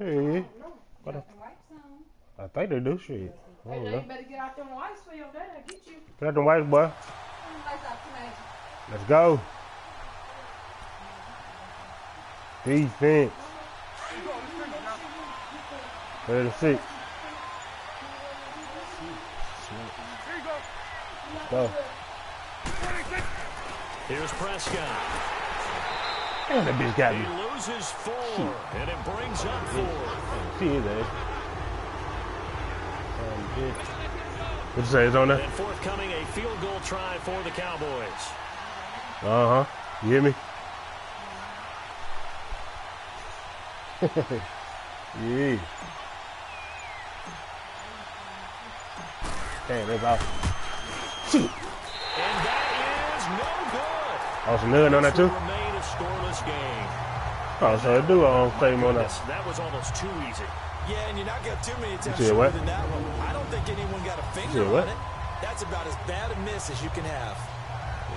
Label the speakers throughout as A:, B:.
A: Hey, I think they do shit. I don't
B: Hey,
A: know.
B: you better get out them whites for your dad. Get you.
A: Get out the white boy. Let's go. Defense. 36. Let's go.
C: Here's Prescott.
A: Damn, that bitch got me.
C: He loses 4, and it brings up 4.
A: See his ass. What you say is on there?
C: And forthcoming a field goal try for the Cowboys.
A: Uh-huh. You hear me? Yeah. Damn, that's awesome. Shoot.
C: And that is no good.
A: Oh, some nut on that too?
C: Remain a scoreless game.
A: Oh, so they do claim on that.
C: That was almost too easy.
D: Yeah, and you're not getting too many attempts
A: than
D: that one. I don't think anyone got a finger on it. That's about as bad a miss as you can have.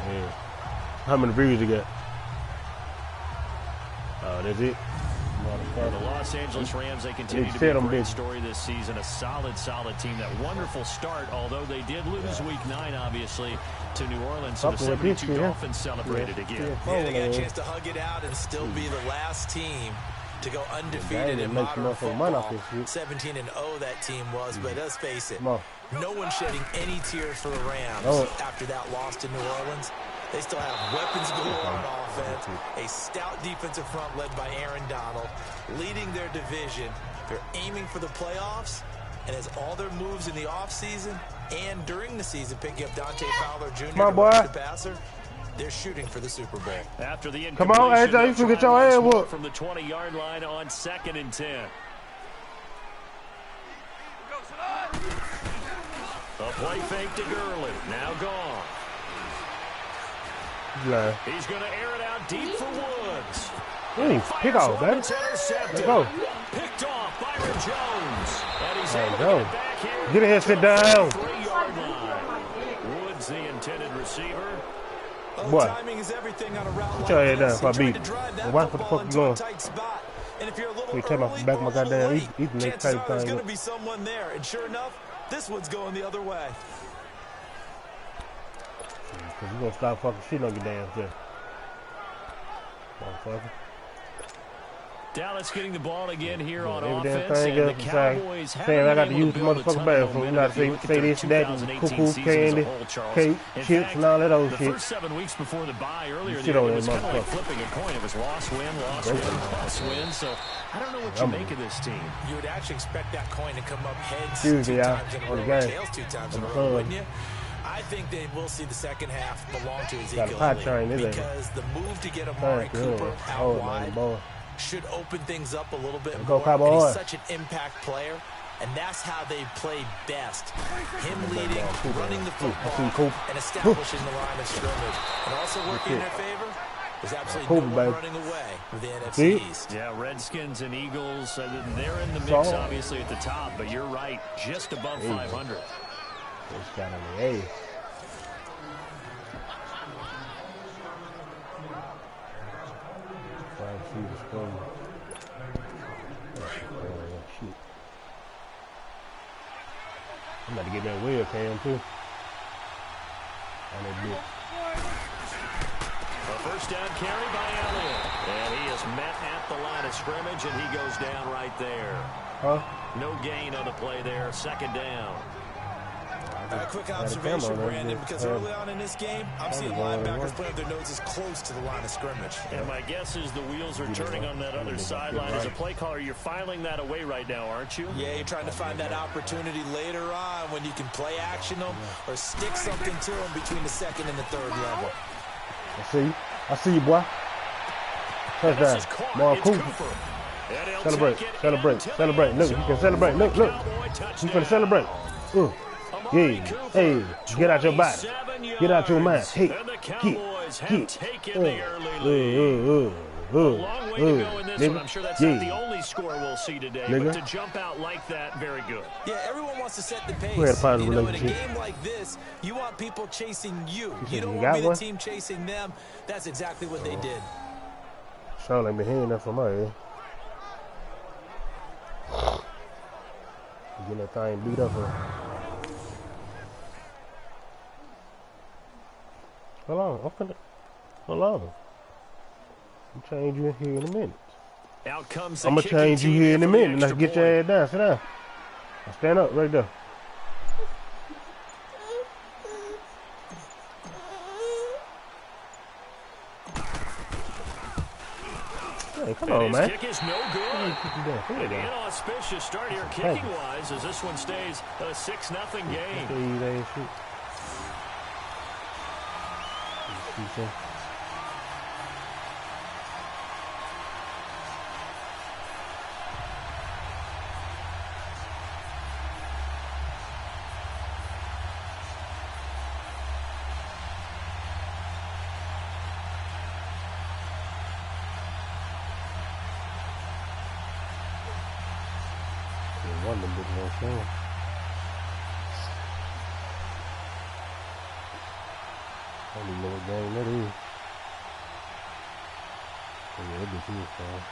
A: Yeah. How many views you got? Oh, that's it.
C: The Los Angeles Rams, they continue to be a great story this season. A solid team. That wonderful start, although they did lose Week 9, obviously, to New Orleans. So the 72 Dolphins celebrated again.
D: Yeah, they got a chance to hug it out and still be the last team to go undefeated in modern football. 17-0 that team was, but let's face it, no one shedding any tears for the Rams after that loss to New Orleans. They still have weapons galore on offense, a stout defensive front led by Aaron Donald, leading their division. They're aiming for the playoffs, and as all their moves in the offseason and during the season, picking up Dante Fowler Jr. the passer, they're shooting for the Super Bowl.
C: After the
A: come on, AJ, you can get your ass whooped
C: from the 20-yard line on 2nd and 10. A play fake to Gurley, now gone. He's going to air it out deep for Woods.
A: Pick off, baby. Let's go.
C: Picked off Byron Jones. And he's
A: able
C: to get it back here.
A: Get ahead, sit down.
C: 3-yard line. Woods, the intended receiver.
A: What?
D: Timing is everything on a route
A: Put your head down if I beat.
D: Why
A: the fuck you going?
D: And if you're a little
A: you take my back my goddamn eating that type
D: there's
A: thing.
D: going to be someone there, and sure enough, this one's going the other way.
A: Cause you gonna stop fucking shit on your damn self. Motherfucker.
C: Dallas getting the ball again here on
A: offense.
C: And the Cowboys
A: saying I got to use the motherfucking bathroom. You know, say this and that, and cuckoo, candy, cake, chips, and all that old shit.
C: The first 7 weeks before the bye earlier,
A: it
C: was kind of like flipping a coin. It was loss, win, loss, win, loss, win. So I don't know what you make of this team.
D: You would actually expect that coin to come up heads
A: Tuesday,
D: 2 times in a row, tails 2 times in a row, wouldn't you? I think they will see the second half belong to Ezekiel Elliott because the move to get Amari Cooper out wide should open things up a little bit more. And he's such an impact player, and that's how they play best. Him leading, running the football, and establishing the line of scrimmage. And also working in their favor, there's absolutely no one running away with the NFC East.
C: Yeah, Redskins and Eagles, they're in the mix obviously at the top, but you're right, just above 500.
A: Just got on the A. I'm about to get that wheel cam too.
C: A first down carry by Elliott. And he is met at the line of scrimmage, and he goes down right there. No gain on the play there. 2nd down.
D: A quick observation, Brandon, because early on in this game, I'm seeing linebackers putting their noses close to the line of scrimmage.
C: And my guess is the wheels are turning on that other sideline. As a play caller, you're filing that away right now, aren't you?
D: Yeah, you're trying to find that opportunity later on when you can play action them or stick something to them between the 2nd and the 3rd level.
A: I see you, boy. Touchdown. Mark Cooper. Celebrate. Look, you can celebrate. Look. You can celebrate. Yeah. Hey, get out your body. Get out your mind. Hey, get.
C: A long way to go in this one. I'm sure that's not the only score we'll see today, but to jump out like that, very good.
D: Yeah, everyone wants to set the pace.
A: You know,
D: in a game like this, you want people chasing you. You don't want to be the team chasing them. That's exactly what they did.
A: Sound like me hearing that from my ear. Getting that thing beat up her. Hold on, hold on. I'm change you here in a minute.
C: Out comes the
A: I'm gonna change you here in a minute. Now get your ass down. Sit down. Now stand up right there. Hey, come on, man.
C: Kick is no good. An inauspicious start here kicking-wise as this one stays a 6-0 game.
A: One of them big ones show. I don't even know what game that is. Oh yeah, that bitch is fine.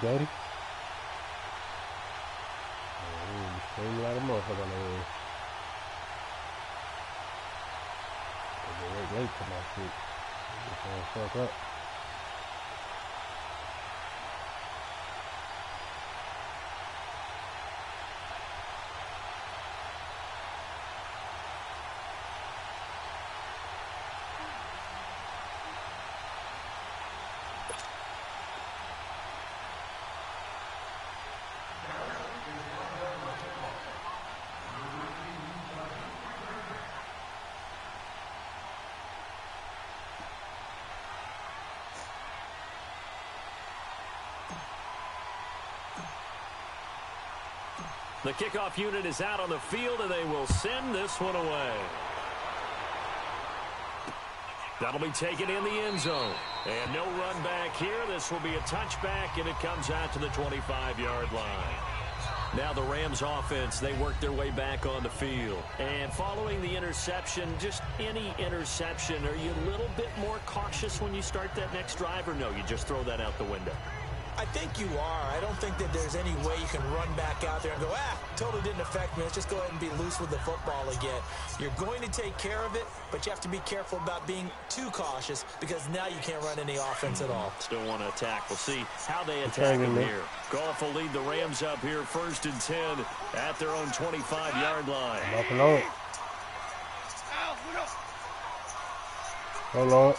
A: Daddy? Oh, screaming like a motherfucker on the way. They're late to my shit. They're fuck up.
C: The kickoff unit is out on the field, and they will send this one away. That'll be taken in the end zone. And no run back here. This will be a touchback, and it comes out to the 25-yard line. Now the Rams offense, they work their way back on the field. And following the interception, just any interception, are you a little bit more cautious when you start that next drive, or no, you just throw that out the window?
D: I think you are. I don't think that there's any way you can run back out there and go, totally didn't affect me. Let's just go ahead and be loose with the football again. You're going to take care of it, but you have to be careful about being too cautious because now you can't run any offense at all.
C: Still want to attack. We'll see how they attack him here. Goff will lead the Rams up here 1st and 10 at their own 25-yard line.
A: Hold on.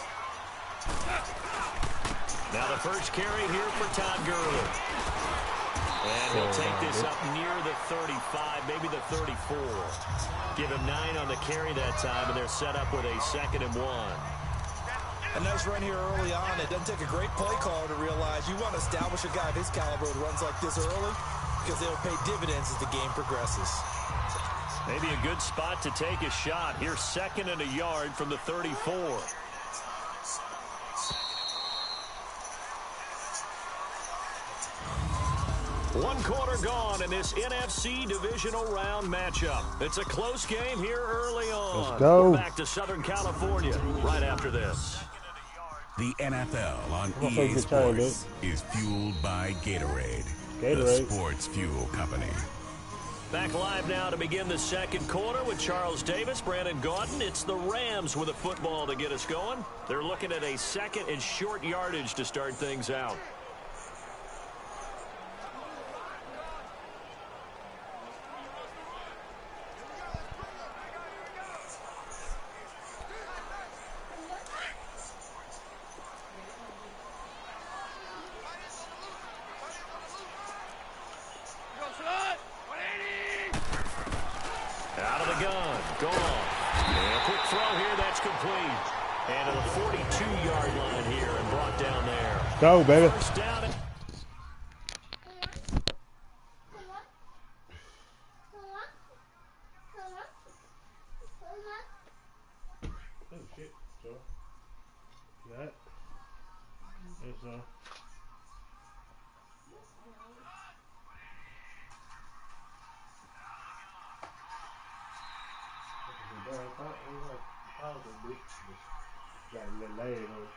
C: Now the first carry here for Todd Gurley. And he'll take this up near the 35, maybe the 34. Give him 9 on the carry that time, and they're set up with a 2nd and 1.
D: A nice run here early on. It doesn't take a great play caller to realize you want to establish a guy of his caliber who runs like this early because they'll pay dividends as the game progresses.
C: Maybe a good spot to take a shot. Here's 2nd and a yard from the 34. One quarter gone in this NFC divisional round matchup. It's a close game here early on.
A: Let's go.
C: We're back to Southern California right after this.
E: The NFL on EA Sports is fueled by Gatorade, the sports fuel company.
C: Back live now to begin the second quarter with Charles Davis, Brandon Gaudin. It's the Rams with a football to get us going. They're looking at a 2nd and short yardage to start things out.
A: Go, baby. Got a little leg on it.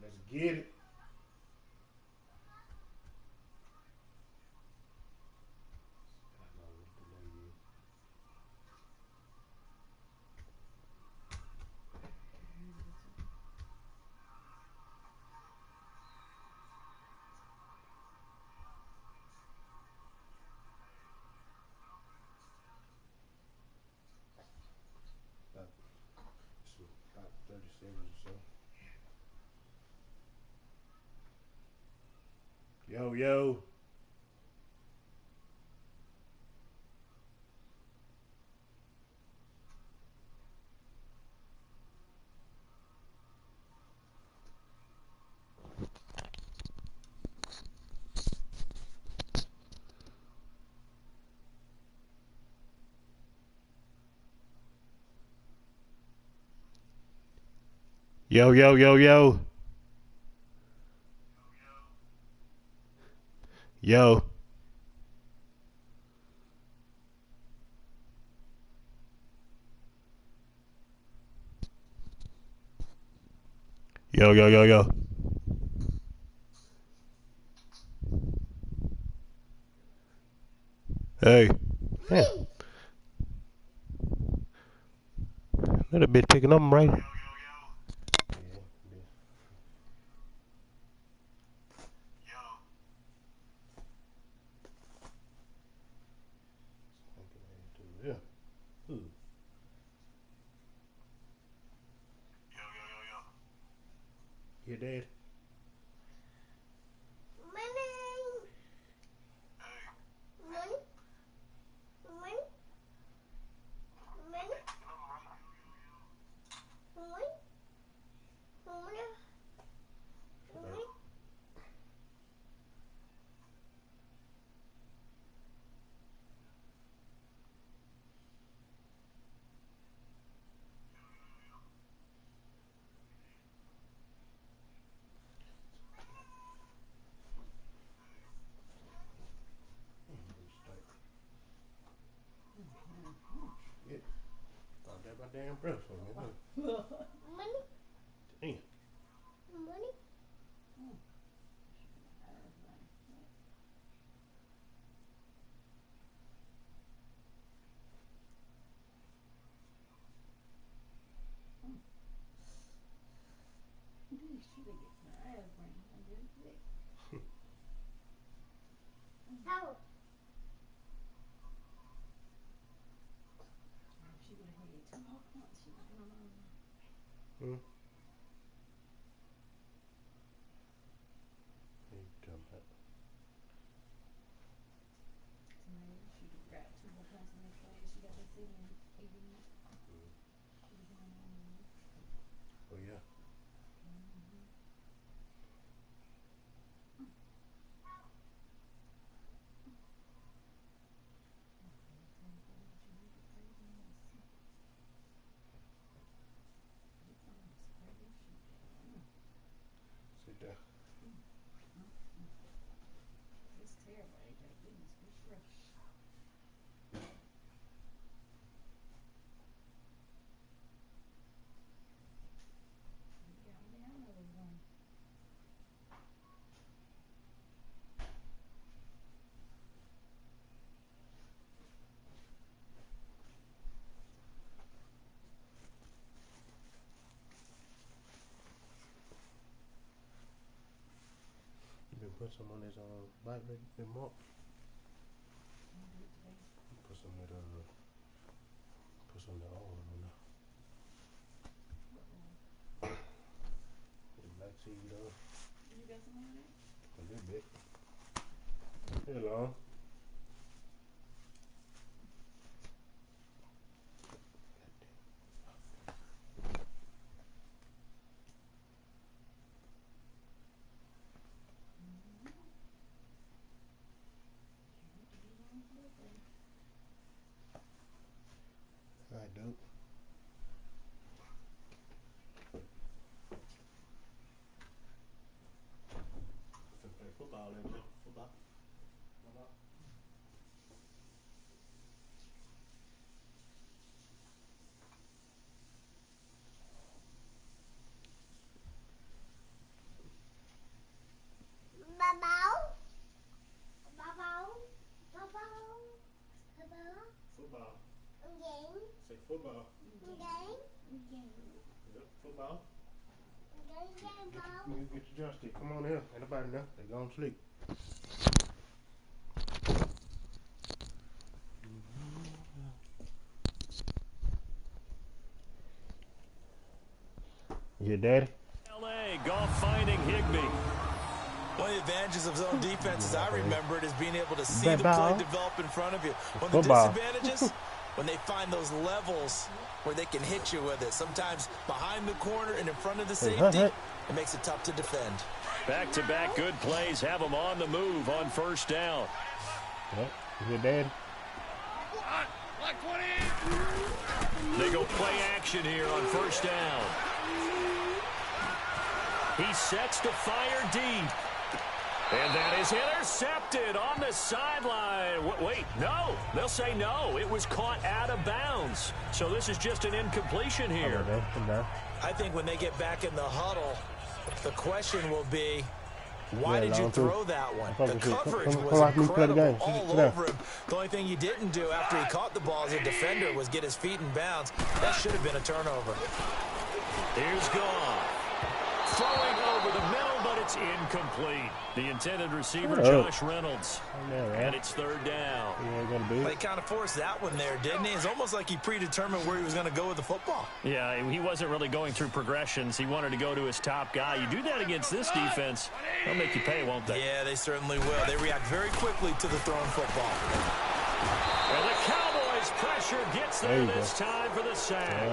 A: Let's get it. About 30 seconds or so. Yo, yo. Yo, yo, yo, yo. Yo. Yo, yo, yo, yo. Hey. Yeah. Little bit picking up right. Yeah. Ooh. You did? Shit. Thought that my damn breath for me. Money? Damn. Money? How? Hmm? Hey, dumb hat. Oh, yeah. Sit down. You been put some on his bike, been marked. Put some of that put some of the oil on there. The black seed oil. You got some on there? A little bit. Hello. I do. Play football, ain't you? Football. Football. Yep, football. You get your joystick. Come on here. Ain't nobody there. They gonna sleep. Your daddy?
C: LA golf finding Higbee.
D: One of the advantages of zone defense, as I remember it, is being able to see the play develop in front of you. One of the disadvantages, when they find those levels where they can hit you with it. Sometimes behind the corner and in front of the safety, it makes it tough to defend.
C: Back-to-back good plays have them on the move on first down.
A: Yep, your daddy.
C: They go play action here on first down. He sets to fire deep. And that is intercepted on the sideline. Wait, no. They'll say no. It was caught out of bounds. So this is just an incompletion here.
D: I think when they get back in the huddle, the question will be, why did you throw that one? The coverage was incredible all over him. The only thing he didn't do after he caught the ball as a defender was get his feet in bounds. That should have been a turnover.
C: Here's Goff. Throwing over the middle, but it's incomplete. The intended receiver, Josh Reynolds. And it's third down.
D: Well, he kind of forced that one there, didn't he? It's almost like he predetermined where he was going to go with the football.
C: Yeah, he wasn't really going through progressions. He wanted to go to his top guy. You do that against this defense, they'll make you pay, won't they?
D: Yeah, they certainly will. They react very quickly to the thrown football.
C: And the Cowboys pressure gets there this time for the sack.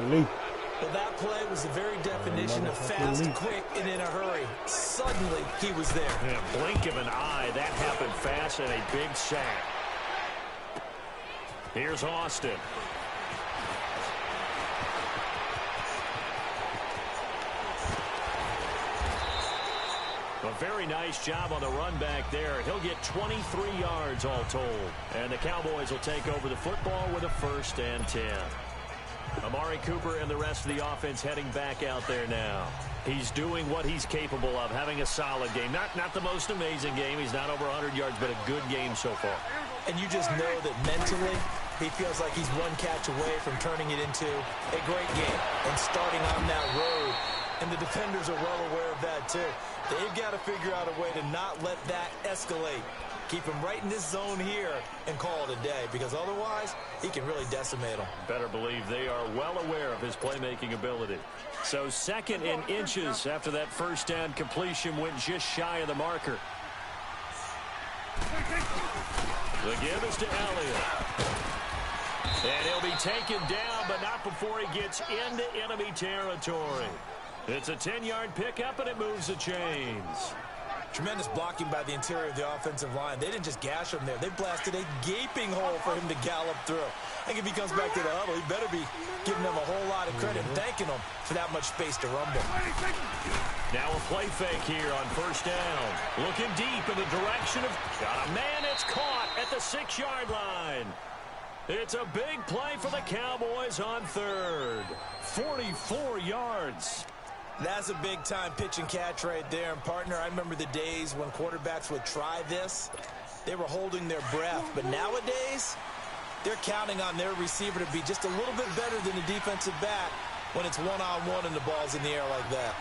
D: Well, that play was the very definition of fast, quick, and in a hurry. Suddenly, he was there.
C: In a blink of an eye, that happened fast and a big sack. Here's Austin. A very nice job on the run back there. He'll get 23 yards all told. And the Cowboys will take over the football with a 1st and 10. Amari Cooper and the rest of the offense heading back out there now. He's doing what he's capable of, having a solid game. Not the most amazing game. He's not over 100 yards, but a good game so far.
D: And you just know that mentally, he feels like he's one catch away from turning it into a great game and starting on that road. And the defenders are well aware of that, too. They've got to figure out a way to not let that escalate. Keep him right in this zone here and call it a day, because otherwise he can really decimate them.
C: Better believe they are well aware of his playmaking ability. So 2nd and inches after that first down completion went just shy of the marker. The give is to Elliott. And he'll be taken down, but not before he gets into enemy territory. It's a 10-yard pickup, and it moves the chains.
D: Tremendous blocking by the interior of the offensive line. They didn't just gash him there. They blasted a gaping hole for him to gallop through. I think if he comes back to the huddle, he better be giving them a whole lot of credit and thanking them for that much space to rumble.
C: Now a play fake here on first down. Looking deep in the direction of... Got a man, it's caught at the 6-yard line. It's a big play for the Cowboys on 3rd. 44 yards.
D: That's a big-time pitch and catch right there. And, partner, I remember the days when quarterbacks would try this. They were holding their breath. But nowadays, they're counting on their receiver to be just a little bit better than the defensive back when it's one-on-one and the ball's in the air like that.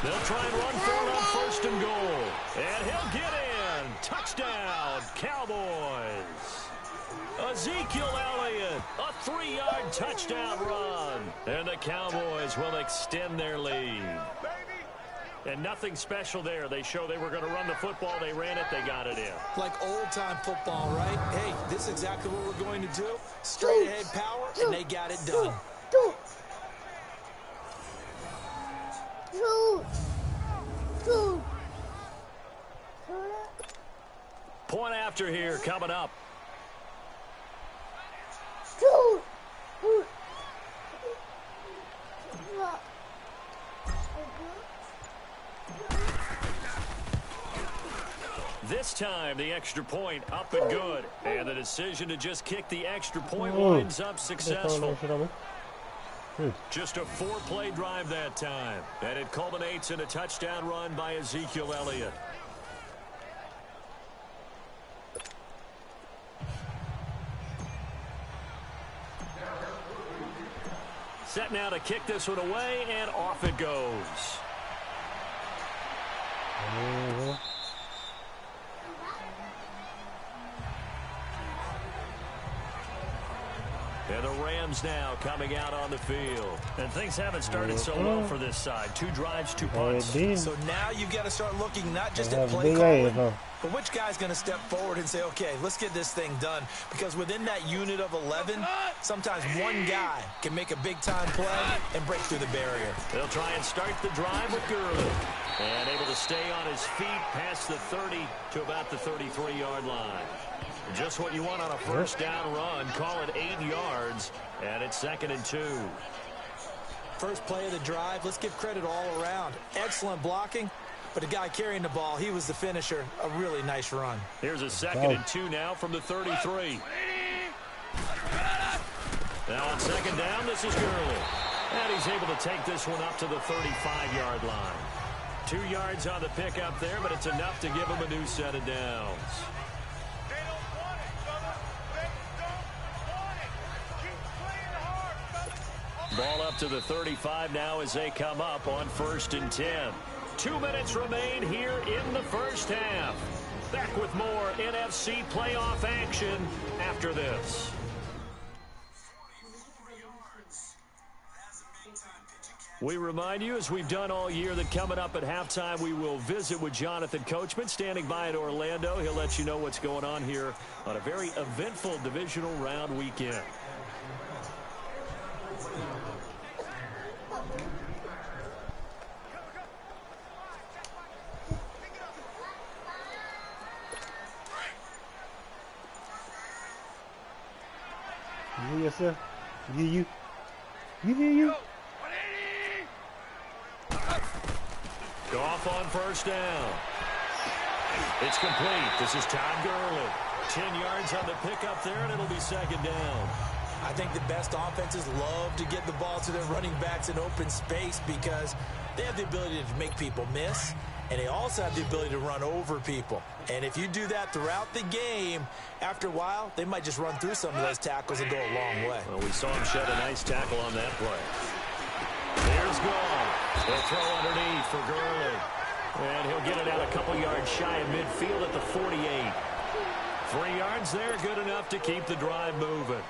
C: They'll try and run for it on 1st and goal. And he'll get in. Touchdown, Cowboys. Ezekiel Elliott, a 3-yard touchdown run. And the Cowboys will extend their lead. And nothing special there. They show they were going to run the football. They ran it. They got it in.
D: Like old-time football, right? Hey, this is exactly what we're going to do. Straight-ahead power, and they got it done.
C: Point after here coming up. This time, the extra point up and good. And the decision to just kick the extra point winds up successful. Just a 4-play drive that time. And it culminates in a touchdown run by Ezekiel Elliott. Set now to kick this one away, and off it goes. And the Rams now coming out on the field. And things haven't started so well for this side. 2 drives, 2 punts.
D: So now you've got to start looking not just at play calling, but which guy's going to step forward and say, okay, let's get this thing done. Because within that unit of 11, sometimes one guy can make a big-time play and break through the barrier.
C: They'll try and start the drive with Gurley. And able to stay on his feet past the 30 to about the 33-yard line. Just what you want on a first down run. Call it 8 yards, and it's 2nd and 2.
D: First play of the drive, let's give credit all around. Excellent blocking, but the guy carrying the ball, he was the finisher. A really nice run.
C: Here's a 2nd and 2 now from the 33. Now on 2nd down, this is Gurley. And he's able to take this one up to the 35-yard line. 2 yards on the pickup there, but it's enough to give him a new set of downs. Ball up to the 35 now as they come up on 1st and 10. 2 minutes remain here in the first half. Back with more NFC playoff action after this. We remind you, as we've done all year, that coming up at halftime, we will visit with Jonathan Coachman, standing by in Orlando. He'll let you know what's going on here on a very eventful divisional round weekend.
A: Yes, sir. You.
C: Goff on first down. It's complete. This is Todd Gurley. 10 yards on the pickup there, and it'll be 2nd down.
D: I think the best offenses love to get the ball to their running backs in open space because they have the ability to make people miss, and they also have the ability to run over people. And if you do that throughout the game, after a while, they might just run through some of those tackles and go a long way.
C: Well, we saw him shed a nice tackle on that play. Here's Goff. They'll throw underneath for Gurley. And he'll get it out a couple yards shy of midfield at the 48. 3 yards there, good enough to keep the drive moving.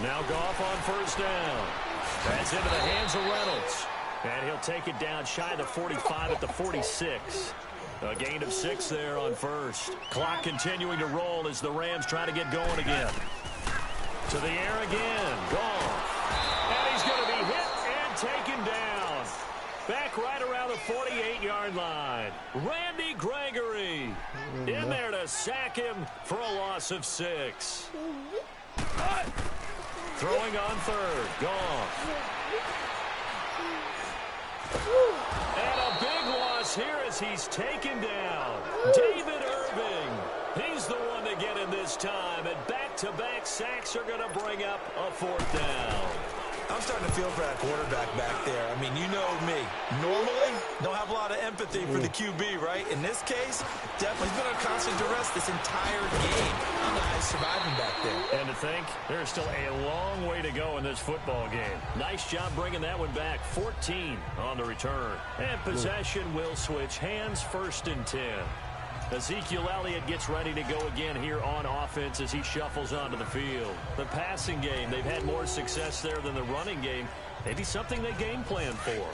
C: Now Goff on first down. That's into the hands of Reynolds. And he'll take it down shy of the 45 at the 46. A gain of 6 there on first. Clock continuing to roll as the Rams try to get going again. To the air again. Goff. And he's going to be hit and taken down. Back right around the 48-yard line. Randy Gregory in there to sack him for a loss of 6. Throwing on third. Goff. And a big loss here as he's taken down. David Irving. He's the one to get in this time. And back-to-back sacks are going to bring up a 4th down.
D: I'm starting to feel for that quarterback back there. I mean, you know me. Normally, don't have a lot of empathy for the QB, right? In this case, definitely been under constant duress this entire game. And guys surviving back there.
C: And to think, there's still a long way to go in this football game. Nice job bringing that one back. 14 on the return. And possession will switch hands, 1st and 10. Ezekiel Elliott gets ready to go again here on offense as he shuffles onto the field. The passing game, they've had more success there than the running game. Maybe something they game plan for.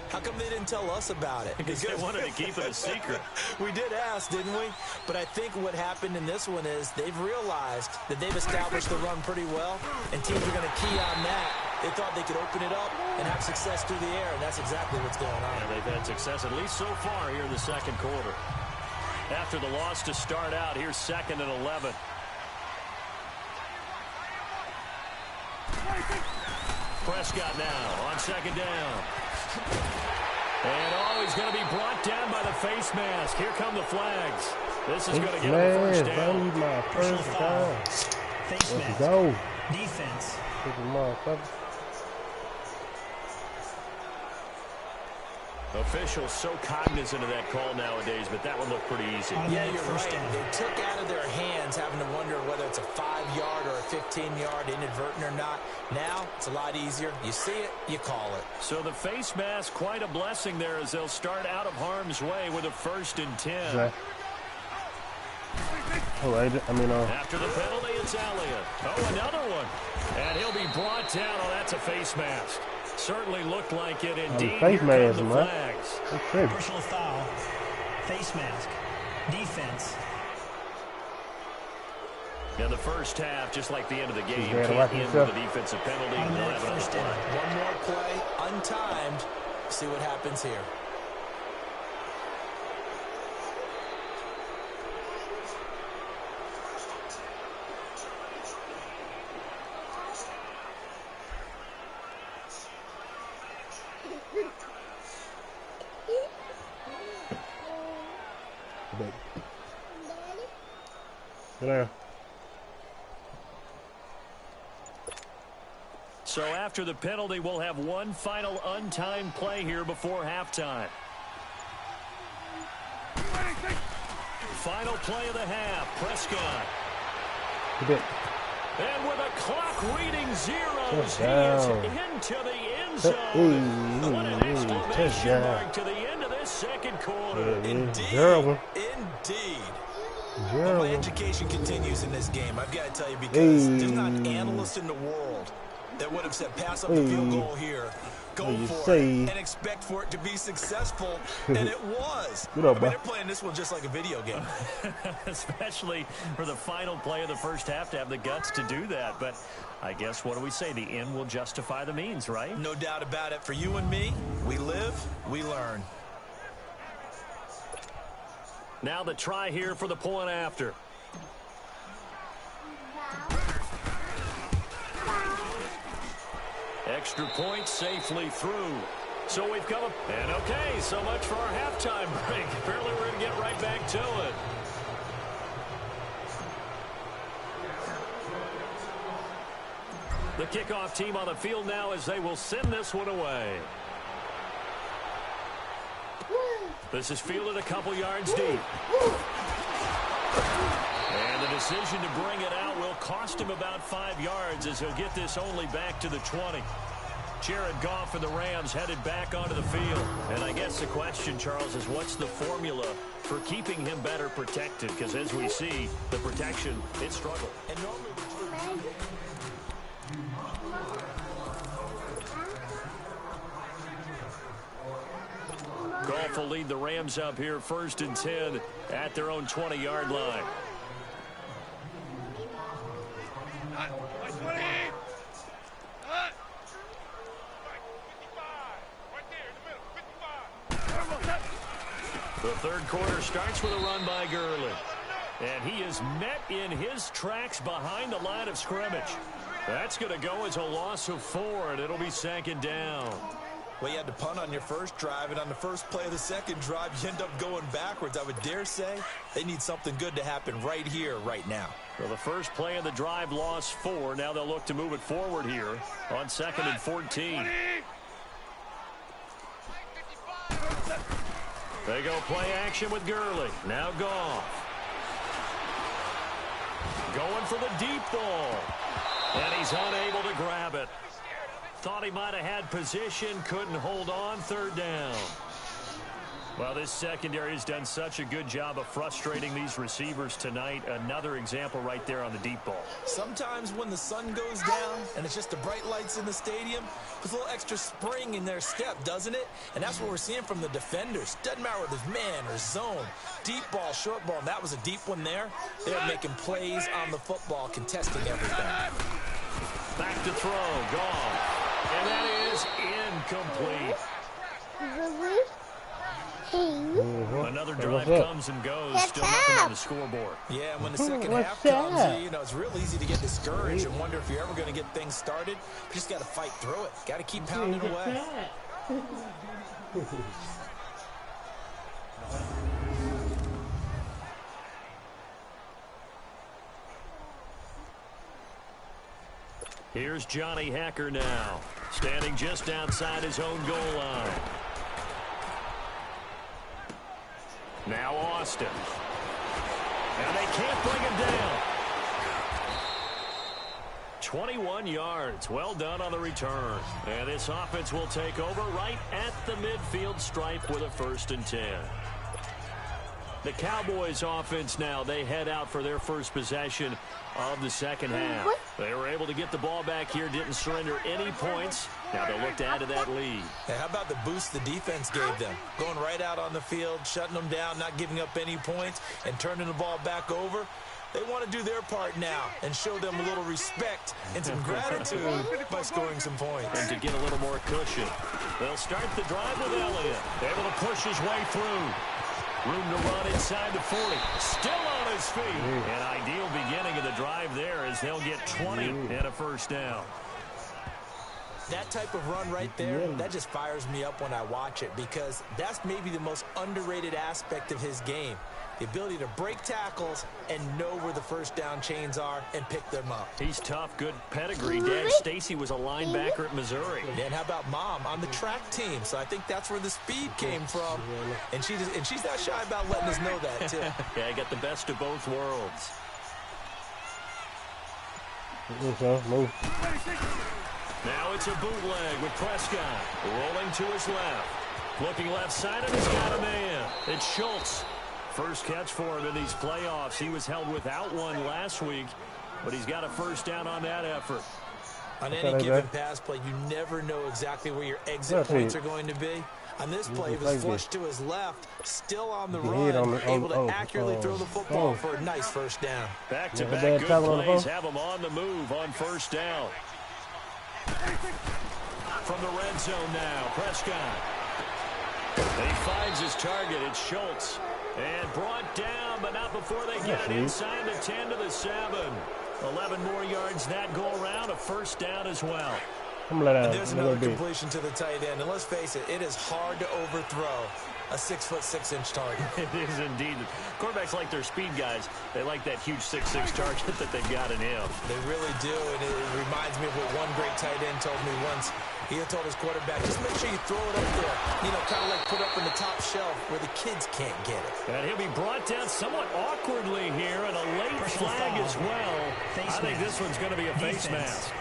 D: How come they didn't tell us about it?
C: Because they wanted to keep it a secret.
D: We did ask, didn't we? But I think what happened in this one is they've realized that they've established the run pretty well, and teams are going to key on that. They thought they could open it up and have success through the air, and that's exactly what's going on.
C: And they've had success at least so far here in the 2nd quarter. After the loss to start out, here's 2nd and 11. Prescott now on 2nd down. And he's going to be brought down by the face mask. Here come the flags. This is going to get him the 1st down.
A: My first down.
F: Face mask.
A: Go.
F: Defense.
C: Officials so cognizant of that call nowadays, but that one looked pretty easy.
D: Yeah, you're right. They took out of their hands having to wonder whether it's a 5-yard or a 15-yard, inadvertent or not. Now, it's a lot easier. You see it, you call it.
C: So the face mask, quite a blessing there as they'll start out of harm's way with a 1st and 10.
A: Yeah. Oh,
C: After the penalty, it's Elliott. Oh, another one. And he'll be brought down. Oh, that's a face mask. Certainly looked like it indeed.
A: Face mask,
C: the flags.
F: Personal foul. Face mask. Defense.
C: In the first half, just like the end of the game, can't end with a defensive penalty.
D: One more play, untimed. See what happens here.
A: There.
C: So after the penalty, we'll have one final untimed play here before halftime. Final play of the half. Prescott. And with a clock reading zeros, he is into the end zone. What an exclamation mark to the end of this second quarter.
D: Indeed. Well, my education continues in this game. I've got to tell you, because there's not an analyst in the world that would have said pass up the field goal here, go for it, and expect for it to be successful, and it was. They're playing this one just like a video game.
C: Especially for the final play of the first half to have the guts to do that. But I guess, what do we say? The end will justify the means, right?
D: No doubt about it. For you and me, we live, we learn.
C: Now the try here for the point after. Extra point safely through. So we've come up. And okay, so much for our halftime break. Apparently we're going to get right back to it. The kickoff team on the field now as they will send this one away. This is fielded a couple yards deep. And the decision to bring it out will cost him about 5 yards as he'll get this only back to the 20. Jared Goff and the Rams headed back onto the field. And I guess the question, Charles, is what's the formula for keeping him better protected? Because as we see, the protection, it struggled. And normally Goff will lead the Rams up here 1st and 10 at their own 20-yard line. The third quarter starts with a run by Gurley. And he is met in his tracks behind the line of scrimmage. That's going to go as a loss of 4, and it'll be 2nd down.
D: Well, you had to punt on your first drive, and on the first play of the second drive, you end up going backwards. I would dare say they need something good to happen right here, right now.
C: Well, the first play of the drive lost 4. Now they'll look to move it forward here on 2nd and 14. They go play action with Gurley. Now Goff. Going for the deep ball. And he's unable to grab it. Thought he might have had position, couldn't hold on, 3rd down. Well, this secondary has done such a good job of frustrating these receivers tonight. Another example right there on the deep ball.
D: Sometimes when the sun goes down and it's just the bright lights in the stadium, there's a little extra spring in their step, doesn't it? And that's what we're seeing from the defenders. Doesn't matter whether it's man or zone. Deep ball, short ball, and that was a deep one there. They're making plays on the football, contesting everything.
C: Back to throw, gone. And that is incomplete. Another drive comes and goes. Still nothing on the scoreboard.
D: Yeah, when the second half comes, you know, it's real easy to get discouraged and wonder if you're ever going to get things started. You just got to fight through it. Got to keep pounding away.
C: Here's Johnny Hacker now, standing just outside his own goal line. Now Austin. And they can't bring him down. 21 yards. Well done on the return. And this offense will take over right at the midfield stripe with a 1st and 10. The Cowboys offense now, they head out for their first possession of the second half. They were able to get the ball back here, didn't surrender any points. Now they'll look to add to that lead.
D: Hey, how about the boost the defense gave them? Going right out on the field, shutting them down, not giving up any points, and turning the ball back over. They want to do their part now and show them a little respect and some gratitude by scoring some points.
C: And to get a little more cushion. They'll start the drive with Elliott. Able to push his way through. Room to run inside the 40. Still on his feet. An ideal beginning of the drive there as they'll get 20 and a 1st down.
D: That type of run right there, that just fires me up when I watch it because that's maybe the most underrated aspect of his game. The ability to break tackles and know where the 1st down chains are and pick them up.
C: He's tough, good pedigree. Dad Stacy was a linebacker at Missouri.
D: And how about Mom on the track team? So I think that's where the speed came from. And she's not shy about letting us know that, too.
C: Yeah, I got the best of both worlds. Now it's a bootleg with Prescott. Rolling to his left. Looking left side, and he's got a man. It's Schultz. First catch for him in these playoffs. He was held without one last week, but he's got a 1st down on that effort.
D: On any given pass play, you never know exactly where your exit points are going to be. On this play, he was flushed to his left, still on the run, able to accurately throw the football for a nice 1st down.
C: Back-to-back good plays have him on the move on 1st down. From the red zone now, Prescott. He finds his target. It's Schultz. And brought down, but not before they get it inside the 10 to the 7. 11 more yards that go around, a 1st down as well.
D: And there's another completion to the tight end. And let's face it, it is hard to overthrow a 6'6" target.
C: It is indeed. Quarterbacks like their speed guys. They like that huge 6'6" target that they've got in him.
D: They really do, and it reminds me of what one great tight end told me once. He had told his quarterback, just make sure you throw it up there. You know, kind of like put up in the top shelf where the kids can't get it.
C: And he'll be brought down somewhat awkwardly here, and a late flag as well. I think this one's going to be a face mask.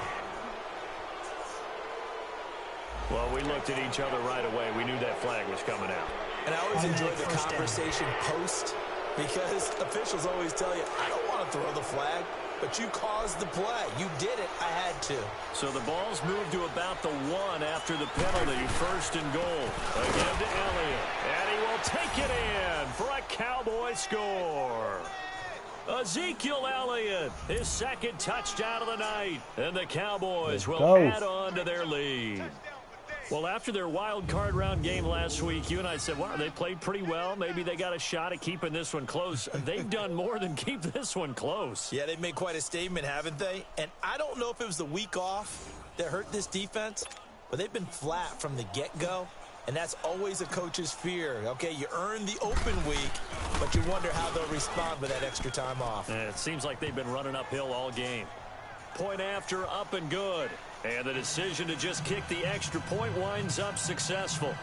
C: Well, we looked at each other right away. We knew that flag was coming out.
D: And I always enjoy the conversation post because officials always tell you, I don't want to throw the flag, but you caused the play. You did it. I had to.
C: So the ball's moved to about the 1 after the penalty. 1st and goal. Again to Elliott. And he will take it in for a Cowboy score. Ezekiel Elliott, his 2nd touchdown of the night. And the Cowboys will add on to their lead. Well, after their wild card round game last week, you and I said, wow, they played pretty well. Maybe they got a shot at keeping this one close. They've done more than keep this one close.
D: Yeah, they've made quite a statement, haven't they? And I don't know if it was the week off that hurt this defense, but they've been flat from the get-go. And that's always a coach's fear. Okay, you earn the open week, but you wonder how they'll respond with that extra time off.
C: And it seems like they've been running uphill all game. Point after, up and good. And the decision to just kick the extra point winds up successful.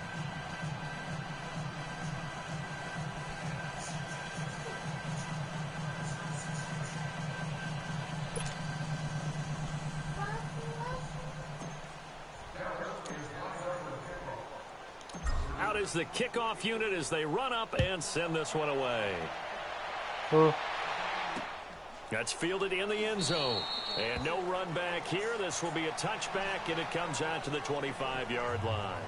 C: Out is the kickoff unit as they run up and send this one away. That's fielded in the end zone. And no run back here. This will be a touchback, and it comes out to the 25-yard line.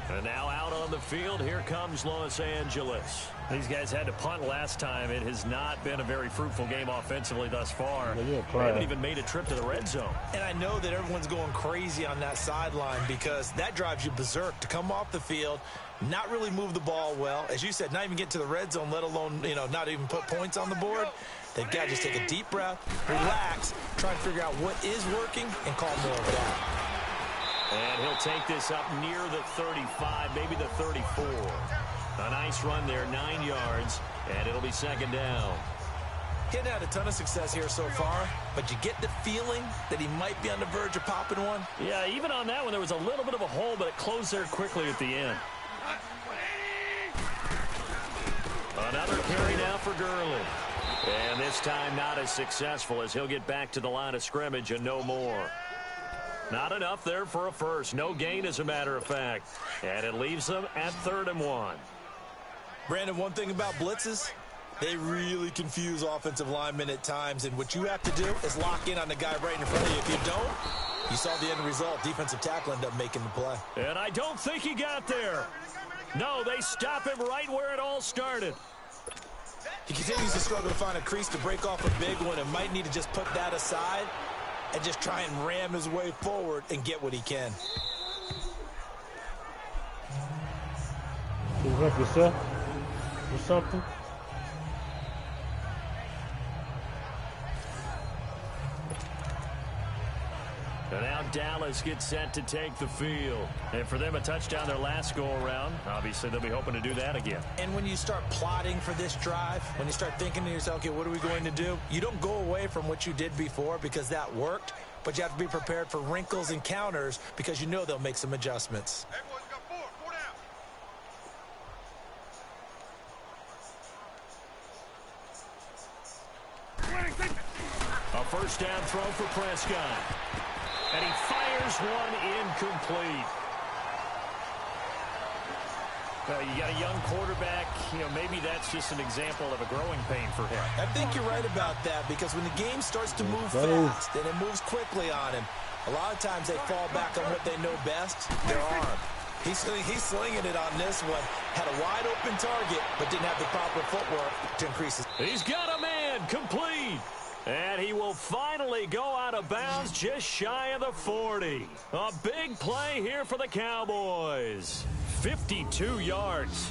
C: And now out on the field, here comes Los Angeles. These guys had to punt last time. It has not been a very fruitful game offensively thus far. They haven't even made a trip to the red zone.
D: And I know that everyone's going crazy on that sideline because that drives you berserk to come off the field, not really move the ball well. As you said, not even get to the red zone, let alone, not even put points on the board. They've got to just take a deep breath, relax, try and figure out what is working, and call more of that.
C: And he'll take this up near the 35, maybe the 34. A nice run there, 9 yards, and it'll be 2nd down.
D: He hadn't had a ton of success here so far, but you get the feeling that he might be on the verge of popping one.
C: Yeah, even on that one, there was a little bit of a hole, but it closed there quickly at the end. Another carry now for Gurley. And this time not as successful as he'll get back to the line of scrimmage and no more. Not enough there for a first. No gain, as a matter of fact. And it leaves them at 3rd and 1.
D: Brandon, one thing about blitzes, they really confuse offensive linemen at times. And what you have to do is lock in on the guy right in front of you. If you don't, you saw the end result. Defensive tackle ended up making the play.
C: And I don't think he got there. No, they stop him right where it all started.
D: He continues to struggle to find a crease to break off a big one and might need to just put that aside and just try and ram his way forward and get what he can.
A: You help yourself or something?
C: And now Dallas gets set to take the field. And for them, a touchdown their last go-around. Obviously, they'll be hoping to do that again.
D: And when you start plotting for this drive, when you start thinking to yourself, okay, what are we going to do? You don't go away from what you did before because that worked, but you have to be prepared for wrinkles and counters because you know they'll make some adjustments.
C: A first down throw for Prescott. And he fires one incomplete. You got a young quarterback. Maybe that's just an example of a growing pain for him.
D: I think you're right about that because when the game starts to move fast and it moves quickly on him, a lot of times they fall back on what they know best, their arm. He's slinging it on this one. Had a wide open target, but didn't have the proper footwork to increase his.
C: He's got a man complete. And he will finally go out of bounds just shy of the 40. A big play here for the Cowboys. 52 yards.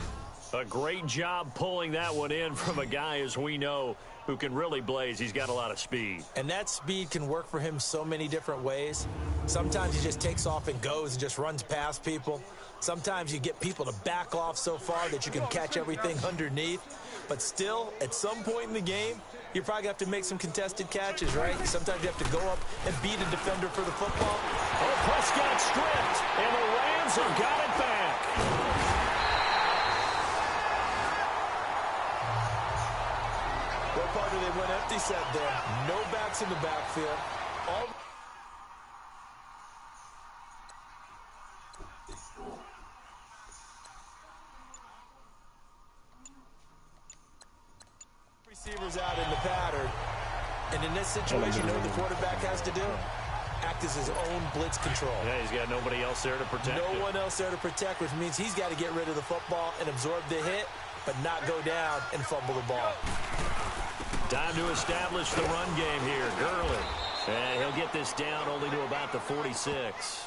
C: A great job pulling that one in from a guy, as we know, who can really blaze. He's got a lot of speed.
D: And that speed can work for him so many different ways. Sometimes he just takes off and goes and just runs past people. Sometimes you get people to back off so far that you can catch everything underneath. But still, at some point in the game, you probably have to make some contested catches, right? Sometimes you have to go up and beat a defender for the football.
C: Oh, Prescott stripped, and the Rams have got it back.
D: What part do they went empty set there? No backs in the backfield. All receivers out in the pattern. And in this situation, you know what the quarterback has to do? Act as his own blitz control.
C: Yeah, he's got nobody else there to protect him.
D: No one else there to protect, which means he's got to get rid of the football and absorb the hit, but not go down and fumble the ball.
C: Time to establish the run game here. Gurley. And he'll get this down only to about the 46.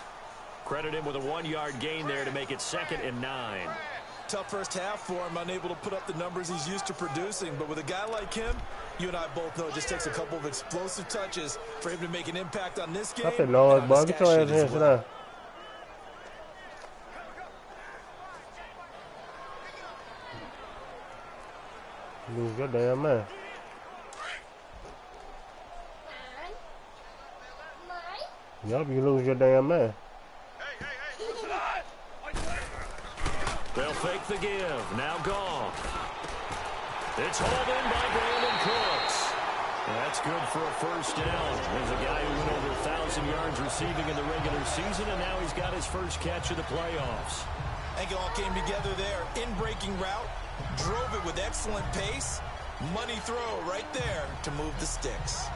C: Credit him with a 1-yard gain there to make it 2nd and 9.
D: Tough first half for him, unable to put up the numbers he's used to producing. But with a guy like him, you and I both know it just takes a couple of explosive touches for him to make an impact on this game.
A: Nothing, Lord, boy. Get your ass in here, sit down. Lose your damn man. Yup, you lose your damn man.
C: They'll fake the give. Now gone. It's hauled in by Brandon Cooks. That's good for a first down. There's a guy who went over 1,000 yards receiving in the regular season, and now he's got his first catch of the playoffs.
D: I think it all came together there. In-breaking route, drove it with excellent pace. Money throw right there to move the sticks.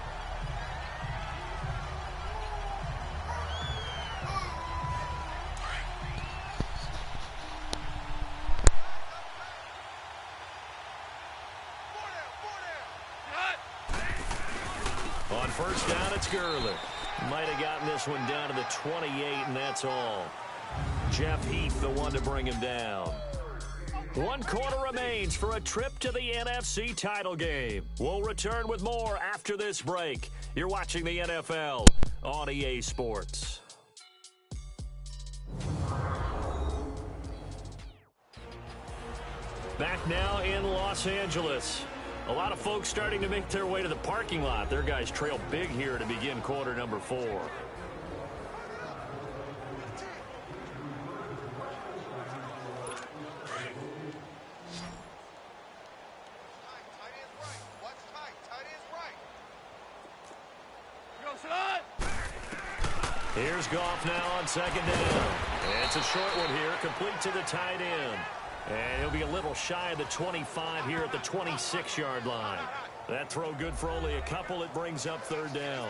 C: On first down, it's Gurley. Might have gotten this one down to the 28, and that's all. Jeff Heath, the one to bring him down. 1 quarter remains for a trip to the NFC title game. We'll return with more after this break. You're watching the NFL on EA Sports. Back now in Los Angeles. A lot of folks starting to make their way to the parking lot. Their guys trail big here to begin quarter number 4. Here's Goff now on second down. It's a short one here, complete to the tight end. And he'll be a little shy of the 25 here at the 26-yard line. That throw good for only a couple. It brings up third down.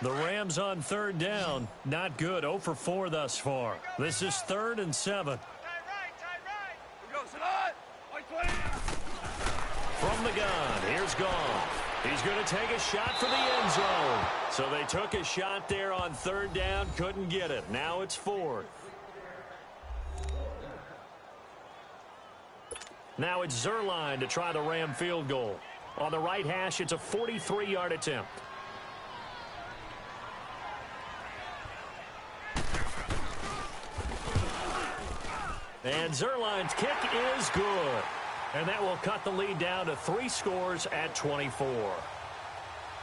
C: The Rams on third down. Not good. 0 for 4 thus far. This is 3rd and 7. From the gun, here's Goff. He's going to take a shot for the end zone. So they took a shot there on third down, couldn't get it. Now it's 4th. Now it's Zerline to try the Ram field goal. On the right hash, it's a 43-yard attempt. And Zerline's kick is good. And that will cut the lead down to 3 scores at 24.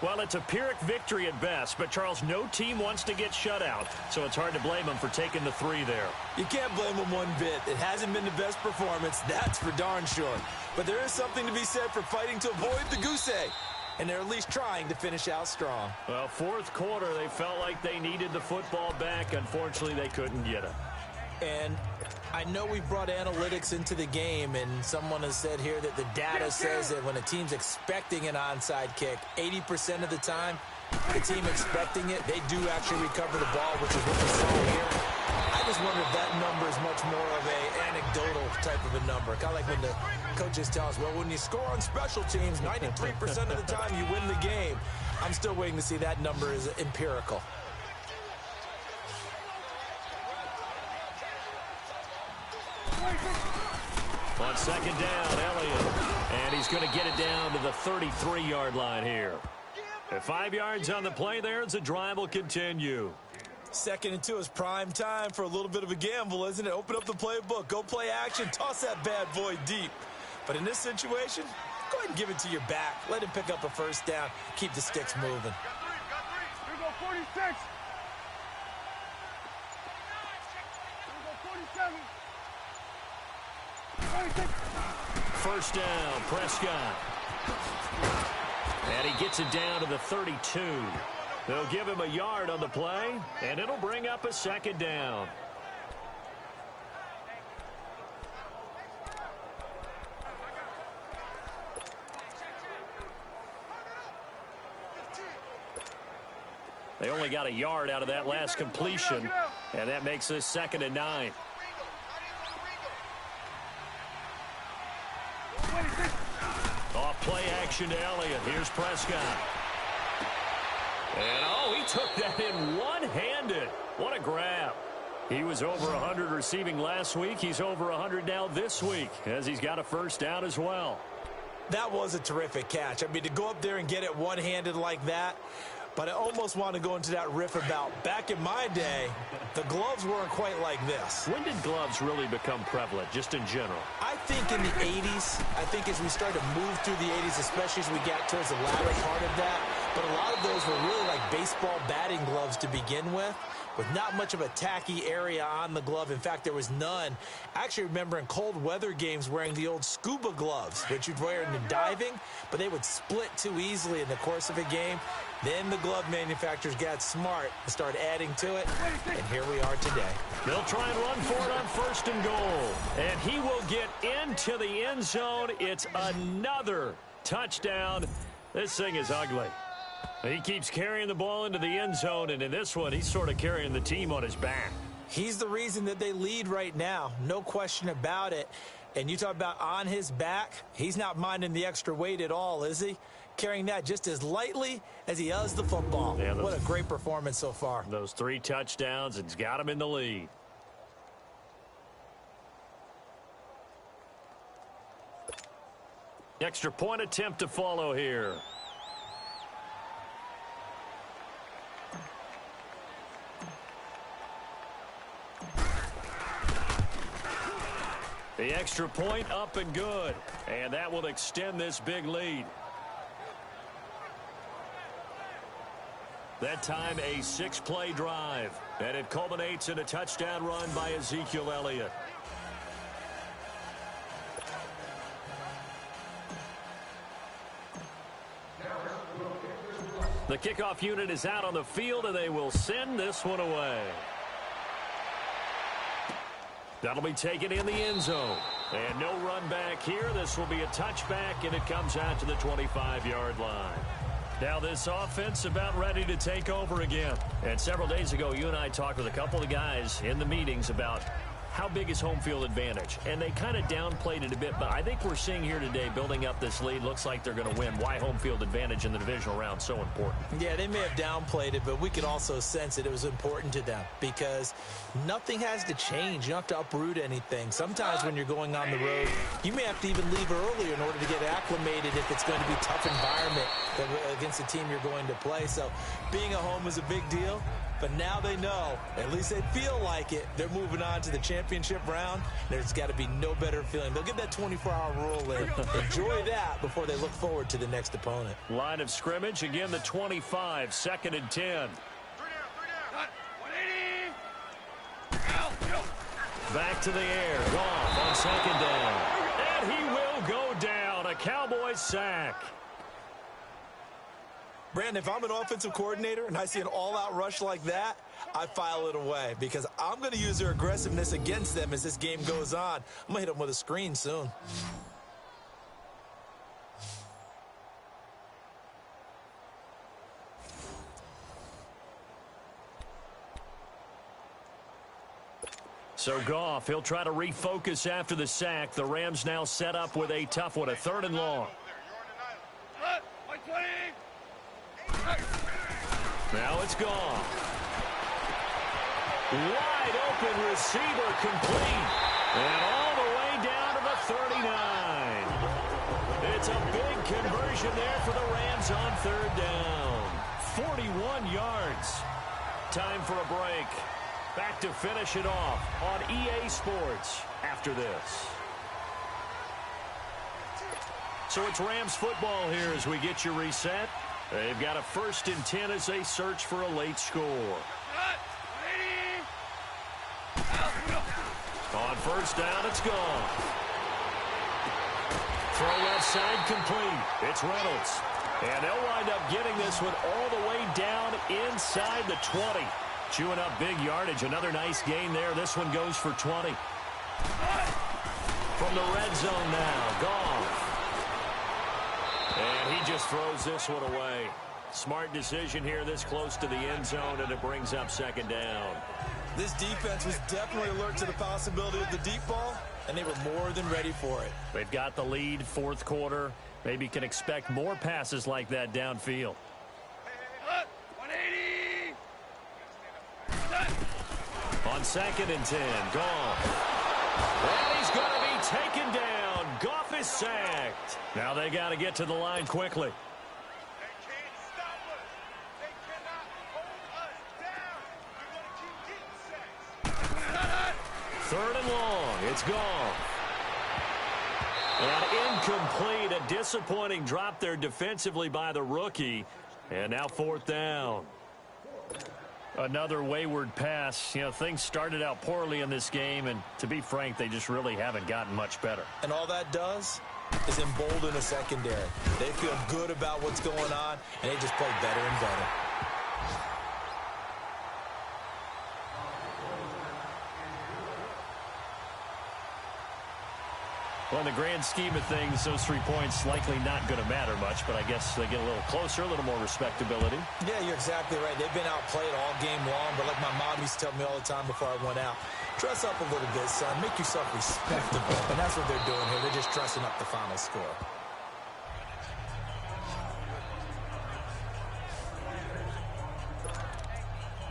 C: Well, it's a Pyrrhic victory at best, but, Charles, no team wants to get shut out, so it's hard to blame them for taking the 3 there.
D: You can't blame them one bit. It hasn't been the best performance, that's for darn sure. But there is something to be said for fighting to avoid the goose egg, and they're at least trying to finish out strong.
C: Well, 4th quarter, they felt like they needed the football back. Unfortunately, they couldn't get it.
D: And I know we brought analytics into the game, and someone has said here that the data says that when a team's expecting an onside kick, 80% of the time, the team expecting it, they do actually recover the ball, which is what we saw here. I just wonder if that number is much more of an anecdotal type of a number. Kind of like when the coaches tell us, well, when you score on special teams, 93% of the time you win the game. I'm still waiting to see that number is empirical.
C: On second down, Elliott. And he's going to get it down to the 33-yard line here. At 5 yards on the play there, the drive will continue.
D: 2nd and 2 is prime time for a little bit of a gamble, isn't it? Open up the playbook, go play action, toss that bad boy deep. But in this situation, go ahead and give it to your back. Let him pick up a first down. Keep the sticks moving.
G: Here we go, 46. Here we go, 47.
C: First down, Prescott. And he gets it down to the 32. They'll give him a yard on the play, and it'll bring up a second down. They only got a yard out of that last completion, and that makes this 2nd and 9. Off play action to Elliott. Here's Prescott. And, oh, he took that in one-handed. What a grab. He was over 100 receiving last week. He's over 100 now this week, as he's got a first down as well.
D: That was a terrific catch. I mean, to go up there and get it one-handed like that, but I almost want to go into that riff about back in my day, the gloves weren't quite like this.
C: When did gloves really become prevalent, just in general?
D: I think in the 80s. I think as we started to move through the 80s, especially as we got towards the latter part of that. But a lot of those were really like baseball batting gloves to begin with not much of a tacky area on the glove. In fact, there was none. I actually remember in cold weather games wearing the old scuba gloves, which you'd wear in the diving, but they would split too easily in the course of a game. Then the glove manufacturers got smart and started adding to it, and here we are today.
C: They'll try and run for it on 1st and goal, and he will get into the end zone. It's another touchdown. This thing is ugly. He keeps carrying the ball into the end zone, and in this one, he's sort of carrying the team on his back.
D: He's the reason that they lead right now, no question about it. And you talk about on his back, he's not minding the extra weight at all, is he? Carrying that just as lightly as he does the football. Yeah, what a great performance so far.
C: Those 3 touchdowns, and he's got him in the lead. Extra point attempt to follow here. The extra point up and good. And that will extend this big lead. That time a 6-play drive. And it culminates in a touchdown run by Ezekiel Elliott. The kickoff unit is out on the field, and they will send this one away. That'll be taken in the end zone. And no run back here. This will be a touchback, and it comes out to the 25-yard line. Now this offense about ready to take over again. And several days ago, you and I talked with a couple of guys in the meetings about how big is home field advantage. And they kind of downplayed it a bit, but I think we're seeing here today, building up this lead, looks like they're going to win. Why home field advantage in the divisional round so important?
D: Yeah, they may have downplayed it, but we could also sense that it was important to them because nothing has to change. You don't have to uproot anything. Sometimes when you're going on the road, you may have to even leave earlier in order to get acclimated if it's going to be a tough environment against the team you're going to play. So being at home is a big deal. But now they know, at least they feel like it, they're moving on to the championship round. There's got to be no better feeling. They'll get that 24-hour rule in. Enjoy that before they look forward to the next opponent.
C: Line of scrimmage, again the 25, 2nd and 10. Back to the air, Goff on 2nd down. And he will go down, a Cowboys sack.
D: Brandon, if I'm an offensive coordinator and I see an all-out rush like that, I file it away because I'm going to use their aggressiveness against them as this game goes on. I'm going to hit them with a screen soon.
C: So Goff, he'll try to refocus after the sack. The Rams now set up with a tough one, a 3rd and long. Now it's Goff. Wide open receiver complete. And all the way down to the 39. It's a big conversion there for the Rams on 3rd down. 41 yards. Time for a break. Back to finish it off on EA Sports after this. So it's Rams football here as we get you reset. They've got a 1st and 10 as they search for a late score. On 1st down, it's gone. Throw left side complete. It's Reynolds. And they'll wind up getting this one all the way down inside the 20. Chewing up big yardage. Another nice gain there. This one goes for 20. From the red zone now, Goff. And he just throws this one away. Smart decision here this close to the end zone, and it brings up 2nd down.
D: This defense was definitely alert to the possibility of the deep ball, and they were more than ready for it.
C: They've got the lead, 4th quarter. Maybe can expect more passes like that downfield.
G: 180.
C: On 2nd and 10, Goff. And he's going to be taken down. Goff is sacked. Now they got to get to the line quickly.
G: They can't stop us. They cannot hold us down. We're going to keep getting sacks.
C: 3rd and long. It's Goff. And incomplete. A disappointing drop there defensively by the rookie. And now 4th down. Another wayward pass. You know, things started out poorly in this game, and to be frank, they just really haven't gotten much better.
D: And all that does is embolden the secondary. They feel good about what's going on, and they just play better and better.
C: Well, in the grand scheme of things, those 3 points likely not going to matter much, but I guess they get a little closer, a little more respectability.
D: Yeah, you're exactly right. They've been outplayed all game long, but like my mom used to tell me all the time before I went out, dress up a little bit, son. Make yourself respectable. And that's what they're doing here. They're just dressing up the final score.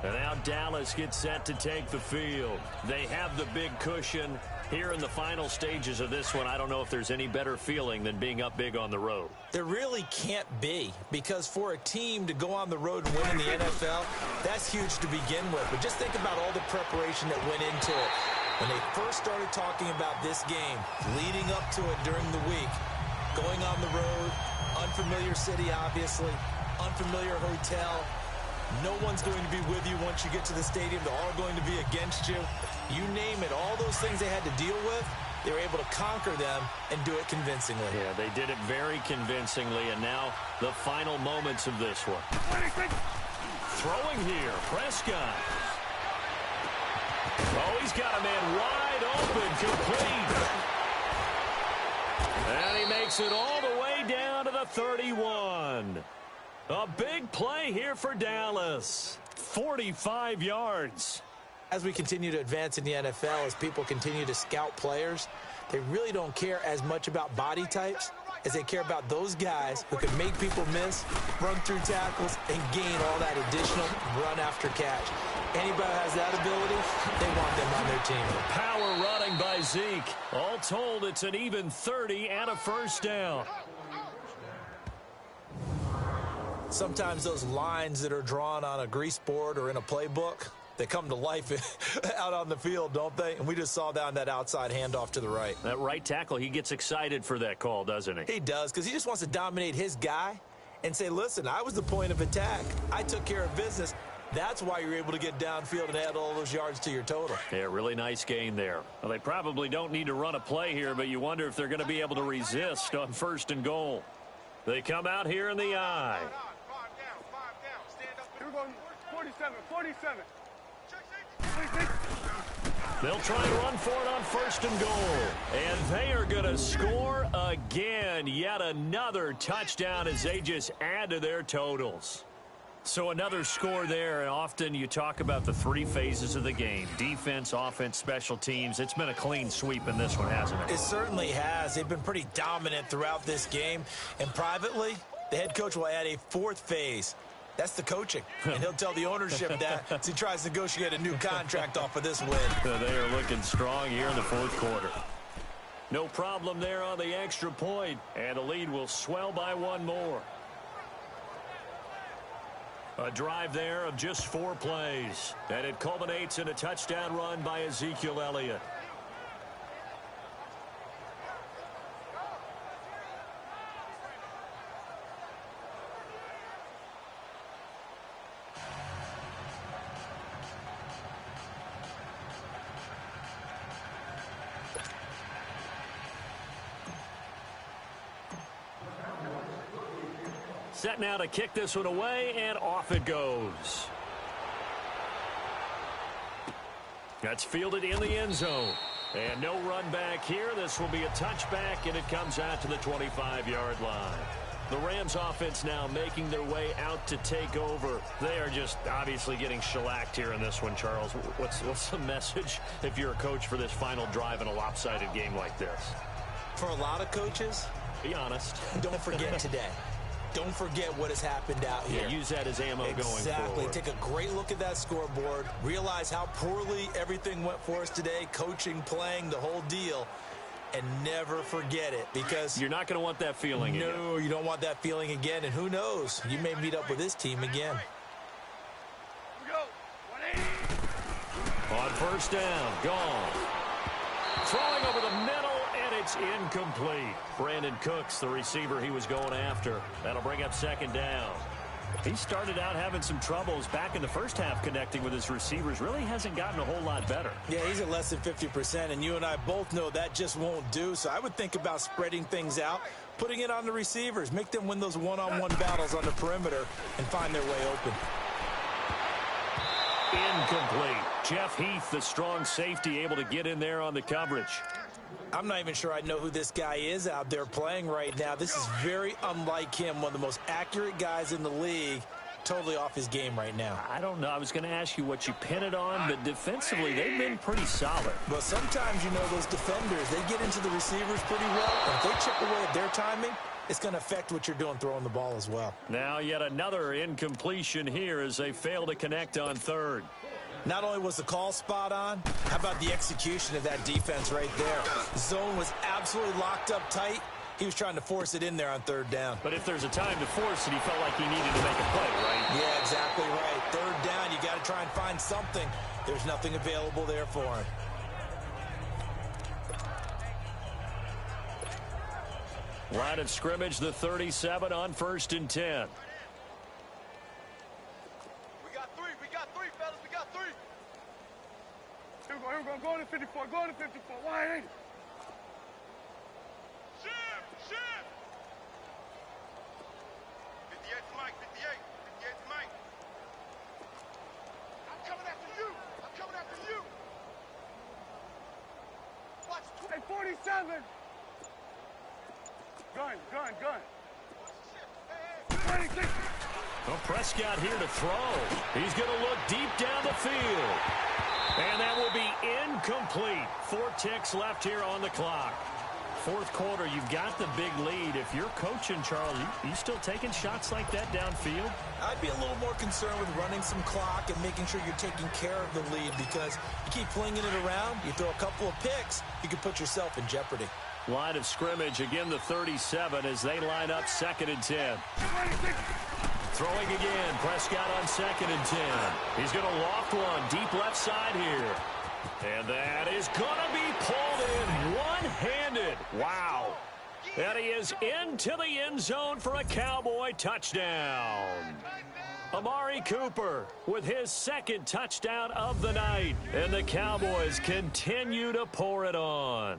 C: And now Dallas gets set to take the field. They have the big cushion. Here in the final stages of this one, I don't know if there's any better feeling than being up big on the road.
D: There really can't be, because for a team to go on the road and win in the NFL, that's huge to begin with. But just think about all the preparation that went into it. When they first started talking about this game, leading up to it during the week, going on the road, unfamiliar city, obviously, unfamiliar hotel. No one's going to be with you once you get to the stadium. They're all going to be against you. You name it, all those things they had to deal with, they were able to conquer them and do it convincingly.
C: Yeah, they did it very convincingly, and now the final moments of this one. Throwing here, Prescott. Oh, he's got a man wide open, complete. And he makes it all the way down to the 31. A big play here for Dallas. 45 yards.
D: As we continue to advance in the NFL, as people continue to scout players, they really don't care as much about body types as they care about those guys who can make people miss, run through tackles, and gain all that additional run after catch. Anybody who has that ability, they want them on their team.
C: Power running by Zeke. All told, it's an even 30 and a first down.
D: Sometimes those lines that are drawn on a grease board or in a playbook, they come to life out on the field, don't they? And we just saw down that outside handoff to the right.
C: That right tackle, he gets excited for that call, doesn't he?
D: He does, because he just wants to dominate his guy and say, listen, I was the point of attack. I took care of business. That's why you're able to get downfield and add all those yards to your total.
C: Yeah, really nice gain there. Well, they probably don't need to run a play here, but you wonder if they're going to be able to resist on 1st and goal. They come out here in the eye.
G: 5 down. Stand up. Here we go. 47.
C: They'll try and run for it on 1st and goal. And they are going to score again. Yet another touchdown as they just add to their totals. So another score there, and often you talk about the 3 phases of the game. Defense, offense, special teams. It's been a clean sweep in this one, hasn't it?
D: It certainly has. They've been pretty dominant throughout this game. And privately, the head coach will add a 4th phase. That's the coaching. And he'll tell the ownership that as he tries to negotiate a new contract off of this win.
C: They are looking strong here in the 4th quarter. No problem there on the extra point. And the lead will swell by 1 more. A drive there of just 4 plays. And it culminates in a touchdown run by Ezekiel Elliott. Set now to kick this one away, and off it goes. That's fielded in the end zone. And no run back here. This will be a touchback, and it comes out to the 25-yard line. The Rams offense now making their way out to take over. They are just obviously getting shellacked here in this one, Charles. What's the message if you're a coach for this final drive in a lopsided game like this?
D: For a lot of coaches,
C: be honest.
D: Don't forget today. Don't forget what has happened out here.
C: Yeah, use that as ammo going forward.
D: Exactly. Take a great look at that scoreboard. Realize how poorly everything went for us today. Coaching, playing, the whole deal. And never forget it, because
C: you're not going to want that feeling again.
D: No, you don't want that feeling again. And who knows? You may meet up with this team again.
G: Here we go. 180.
C: On 1st down, gone. Throwing over the middle, and it's incomplete. Brandon Cooks, the receiver he was going after. That'll bring up 2nd down. He started out having some troubles back in the first half connecting with his receivers. Really hasn't gotten a whole lot better.
D: Yeah, he's at less than 50%, and you and I both know that just won't do. So I would think about spreading things out, putting it on the receivers, make them win those one-on-one battles on the perimeter, and find their way open.
C: Incomplete. Jeff Heath, the strong safety, able to get in there on the coverage.
D: I'm not even sure I know who this guy is out there playing right now. This is very unlike him, one of the most accurate guys in the league. Totally off his game right now.
C: I don't know. I was going to ask you what you pin it on, but defensively, they've been pretty solid.
D: Well, sometimes, you know, those defenders, they get into the receivers pretty well. And if they chip away at their timing, it's going to affect what you're doing throwing the ball as well.
C: Now yet another incompletion here as they fail to connect on 3rd.
D: Not only was the call spot on, how about the execution of that defense right there? The zone was absolutely locked up tight. He was trying to force it in there on 3rd down.
C: But if there's a time to force it, he felt like he needed to make a play, right?
D: Yeah, exactly right. 3rd down, you got to try and find something. There's nothing available there for him.
C: Line of scrimmage, the 37 on 1st and 10.
G: Here we go, go to 54, go to 54, 180. 47. Gun. 26.
C: Well, Prescott here to throw. He's going to look deep down the field. And that will be incomplete. 4 ticks left here on the clock. Fourth quarter, you've got the big lead. If you're coaching, Charles, you still taking shots like that downfield?
D: I'd be a little more concerned with running some clock and making sure you're taking care of the lead, because you keep flinging it around, you throw a couple of picks, you can put yourself in jeopardy.
C: Line of scrimmage, again the 37 as they line up 2nd and 10. Throwing again, Prescott on 2nd and 10. He's going to loft one deep left side here. And that is going to be pulled in one-handed. Wow. And he is into the end zone for a Cowboy touchdown. Amari Cooper with his 2nd touchdown of the night. And the Cowboys continue to pour it on.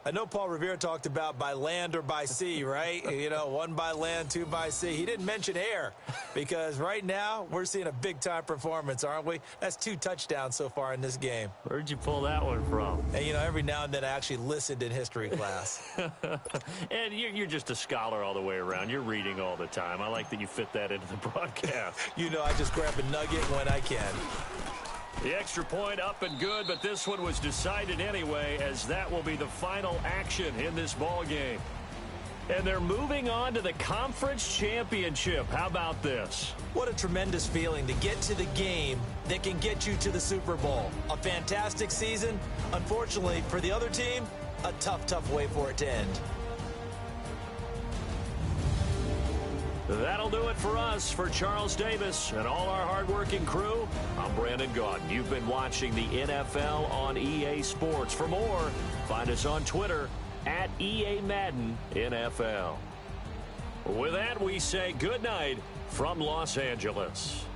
D: I know Paul Revere talked about by land or by sea, right? You know, 1 by land, 2 by sea. He didn't mention air, because right now we're seeing a big-time performance, aren't we? That's 2 touchdowns so far in this game.
C: Where'd you pull that one from?
D: And, you know, every now and then I actually listened in history class.
C: And you're just a scholar all the way around. You're reading all the time. I like that you fit that into the broadcast.
D: You know, I just grab a nugget when I can.
C: The extra point up and good, but this one was decided anyway, as that will be the final action in this ball game. And they're moving on to the conference championship. How about this?
D: What a tremendous feeling to get to the game that can get you to the Super Bowl. A fantastic season. Unfortunately, for the other team, a tough way for it to end.
C: That'll do it for us. For Charles Davis and all our hardworking crew, I'm Brandon Gaudin. You've been watching the NFL on EA Sports. For more, find us on Twitter at EA Madden NFL. With that, we say good night from Los Angeles.